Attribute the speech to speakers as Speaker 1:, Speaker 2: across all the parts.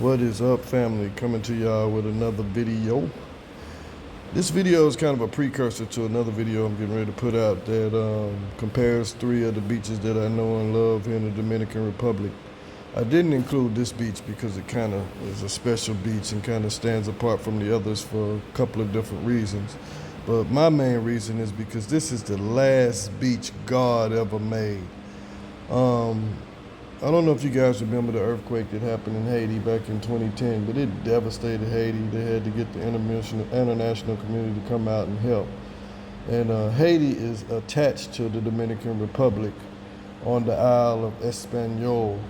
Speaker 1: What is up, family? Coming to y'all with another video. This video is kind of a precursor to another video I'm getting ready to put out that compares three of the beaches that I know and love here in the Dominican Republic. I didn't include this beach because it kind of is a special beach and kind of stands apart from the others for a couple of different reasons. But my main reason is because this is the last beach God ever made. I don't know if you guys remember the earthquake that happened in Haiti back in 2010, but it devastated Haiti. They had to get the international community to come out and help. And Haiti is attached to the Dominican Republic on the Isle of Espanol.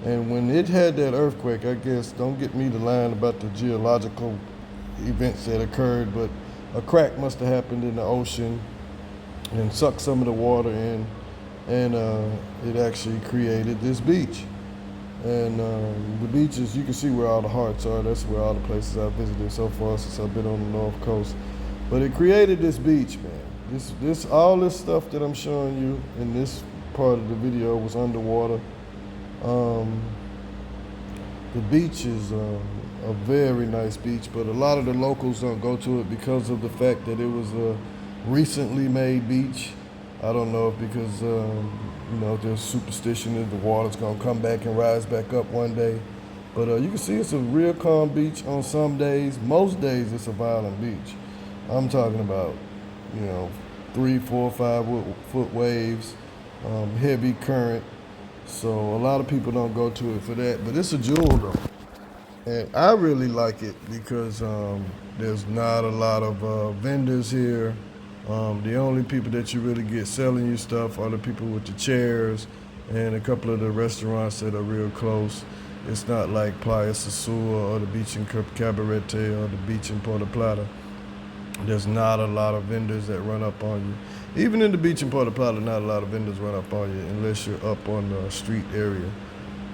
Speaker 1: And when it had that earthquake, I guess, don't get me to lying about the geological events that occurred, but a crack must have happened in the ocean and sucked some of the water in. And it actually created this beach. And the beaches, you can see where all the hearts are. That's where all the places I've visited so far since I've been on the North Coast. But it created this beach, man. All this stuff that I'm showing you in this part of the video was underwater. The beach is a very nice beach, but a lot of the locals don't go to it because of the fact that it was a recently made beach. I don't know if because, there's superstition that the water's going to come back and rise back up one day. But you can see it's a real calm beach on some days. Most days it's a violent beach. I'm talking about, 3, 4, 5 foot waves, heavy current. So a lot of people don't go to it for that. But it's a jewel, though. And I really like it because there's not a lot of vendors here. The only people that you really get selling you stuff are the people with the chairs and a couple of the restaurants that are real close. It's not like Playa, Sosua or the beach in Cabarete or the beach in Playa. There's not a lot of vendors that run up on you. Even in the beach in Playa, not a lot of vendors run up on you unless you're up on the street area.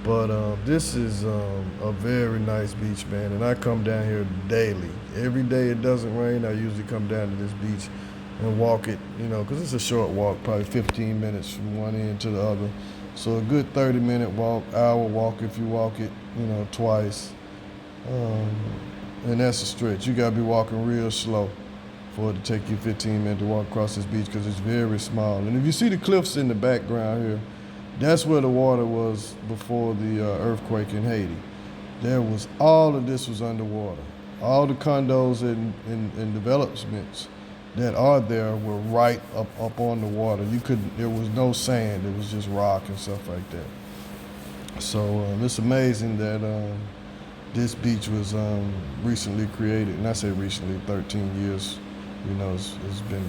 Speaker 1: But this is a very nice beach, man, and I come down here daily. Every day it doesn't rain, I usually come down to this beach and walk it, because it's a short walk, probably 15 minutes from one end to the other. So a good 30-minute walk, hour walk if you walk it, twice. And that's a stretch. You gotta be walking real slow for it to take you 15 minutes to walk across this beach because it's very small. And if you see the cliffs in the background here, that's where the water was before the earthquake in Haiti. All of this was underwater. All the condos and developments that are there were right up on the water. There was no sand, it was just rock and stuff like that. So it's amazing that this beach was recently created, and I say recently, 13 years. It's been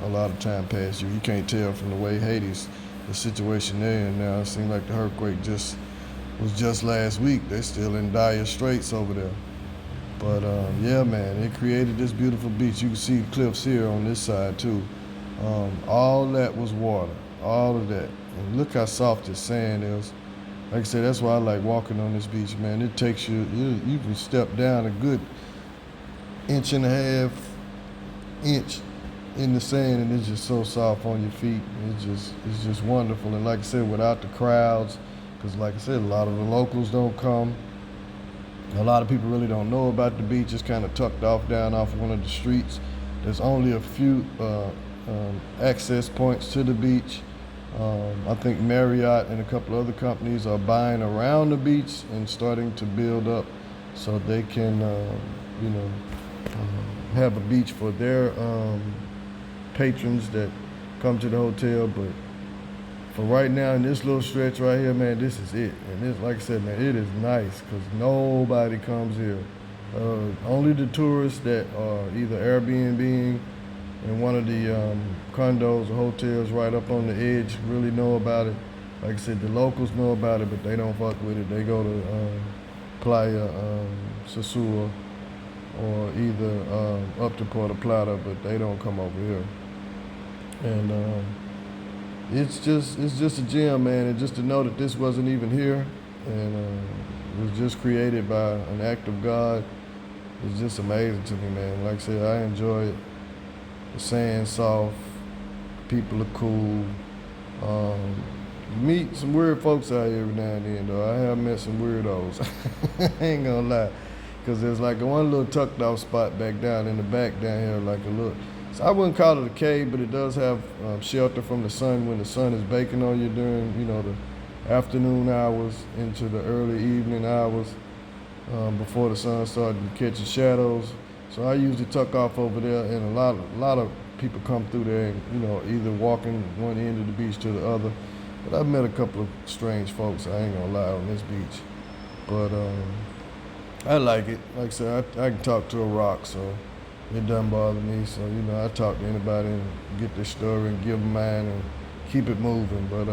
Speaker 1: a lot of time past you. You can't tell from the way Haiti's, the situation there and now. It seems like the earthquake was just last week. They're still in dire straits over there. But yeah, man, it created this beautiful beach. You can see the cliffs here on this side too. All that was water, all of that. And look how soft this sand is. Like I said, that's why I like walking on this beach, man. It takes you can step down a good inch and a half in the sand, and it's just so soft on your feet. It's just wonderful. And like I said, without the crowds, because like I said, a lot of the locals don't come. A lot of people really don't know about the beach. It's kind of tucked off down off one of the streets. There's only a few access points to the beach. I think Marriott and a couple other companies are buying around the beach and starting to build up so they can, have a beach for their patrons that come to the hotel. But for right now, in this little stretch right here, man, this is it. And this, like I said, man, it is nice because nobody comes here. Only the tourists that are either Airbnb in one of the condos or hotels right up on the edge really know about it. Like I said, the locals know about it, but they don't fuck with it. They go to Playa, Sosua, or either up to Playa, but they don't come over here. And it's just a gem, man. And just to know that this wasn't even here and it was just created by an act of God is just amazing to me, man. Like I said, I enjoy it. The sand's soft, people are cool. You meet some weird folks out here every now and then, though. I have met some weirdos. I ain't gonna lie. Because there's like one little tucked off spot back down in the back down here, like a little. So I wouldn't call it a cave, but it does have shelter from the sun when the sun is baking on you during, the afternoon hours into the early evening hours before the sun started catching shadows. So I usually tuck off over there, and a lot of people come through there, and, either walking one end of the beach to the other. But I've met a couple of strange folks. I ain't gonna lie on this beach, but I like it. Like I said, I can talk to a rock, so it doesn't bother me. So I talk to anybody and get their story and give them mine and keep it moving. But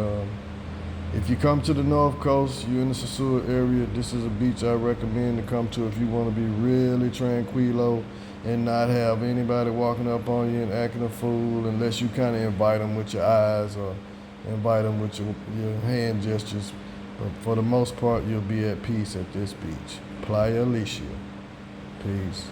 Speaker 1: if you come to the North Coast, you're in the Sosua area, this is a beach I recommend to come to if you want to be really tranquilo and not have anybody walking up on you and acting a fool, unless you kind of invite them with your eyes or invite them with your hand gestures. But for the most part, you'll be at peace at this beach. Playa, Alicia. Peace.